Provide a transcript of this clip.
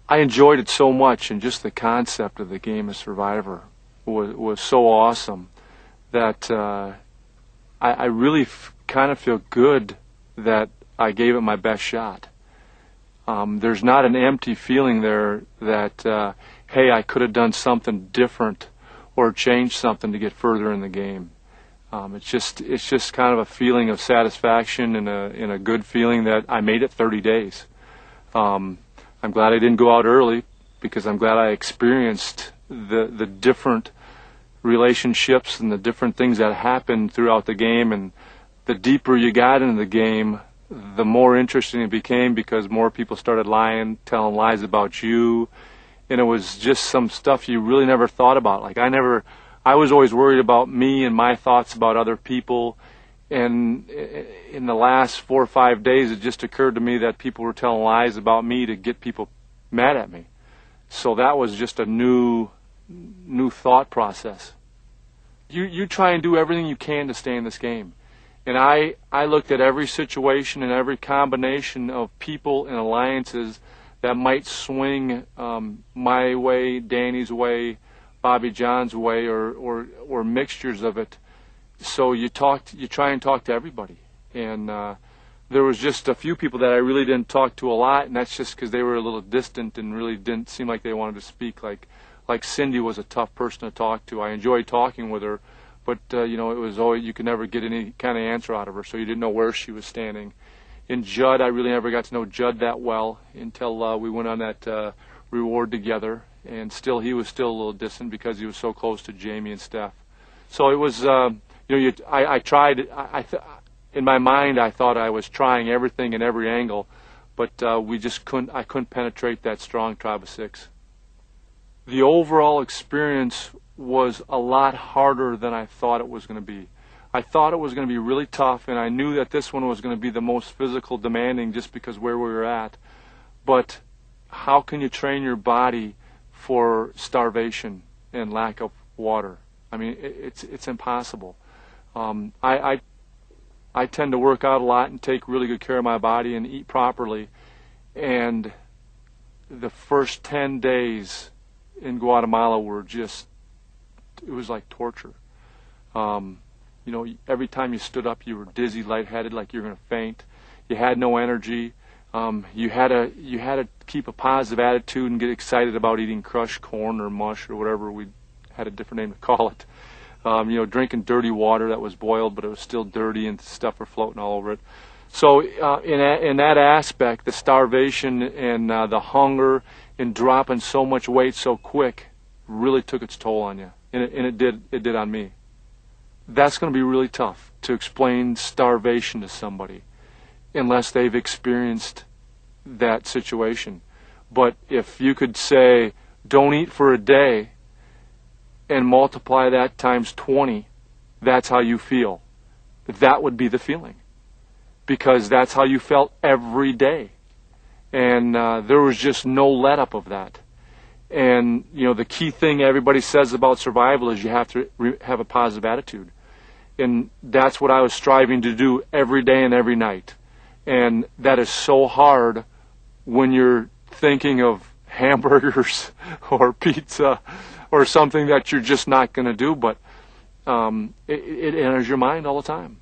I enjoyed it so much, and just the concept of the game of Survivor was so awesome that I really kind of feel good that I gave it my best shot. There's not an empty feeling there that, hey, I could have done something different or changed something to get further in the game. It's just kind of a feeling of satisfaction and a good feeling that I made it 30 days. I'm glad I didn't go out early because I'm glad I experienced the different relationships and the different things that happened throughout the game. And the deeper you got into the game, the more interesting it became because more people started lying, telling lies about you. And it was just some stuff you really never thought about. Like I was always worried about me and my thoughts about other people. And in the last 4 or 5 days, it just occurred to me that people were telling lies about me to get people mad at me. So that was just a new thought process. You try and do everything you can to stay in this game. And I looked at every situation and every combination of people and alliances that might swing my way, Danny's way, Bobby John's way, or mixtures of it. So you try and talk to everybody. And there was just a few people that I really didn't talk to a lot, and that's just because they were a little distant and really didn't seem like they wanted to speak. Like Cindy was a tough person to talk to. I enjoyed talking with her, but it was always, you could never get any kind of answer out of her, so you didn't know where she was standing. In Judd, I really never got to know Judd that well until we went on that reward together, and he was still a little distant because he was so close to Jamie and Steph. So it was, I tried. In my mind, I thought I was trying everything in every angle, but I couldn't penetrate that strong tribe of 6. The overall experience was a lot harder than I thought it was going to be. I thought it was going to be really tough, and I knew that this one was going to be the most physical demanding just because where we were at. But how can you train your body for starvation and lack of water? I mean, it's impossible. I tend to work out a lot and take really good care of my body and eat properly. And the first 10 days in Guatemala were it was like torture. Every time you stood up, you were dizzy, lightheaded, like you were going to faint. You had no energy. You had to keep a positive attitude and get excited about eating crushed corn or mush or whatever. We had a different name to call it. Drinking dirty water that was boiled, but it was still dirty and stuff were floating all over it. So in that aspect, the starvation and the hunger and dropping so much weight so quick really took its toll on you, and it did on me. That's going to be really tough to explain starvation to somebody unless they've experienced that situation. But if you could say, don't eat for a day and multiply that times 20, that's how you feel. That would be the feeling, because that's how you felt every day. And there was just no let-up of that. And, the key thing everybody says about survival is you have to have a positive attitude. And that's what I was striving to do every day and every night. And that is so hard when you're thinking of hamburgers or pizza or something that you're just not going to do. But it enters your mind all the time.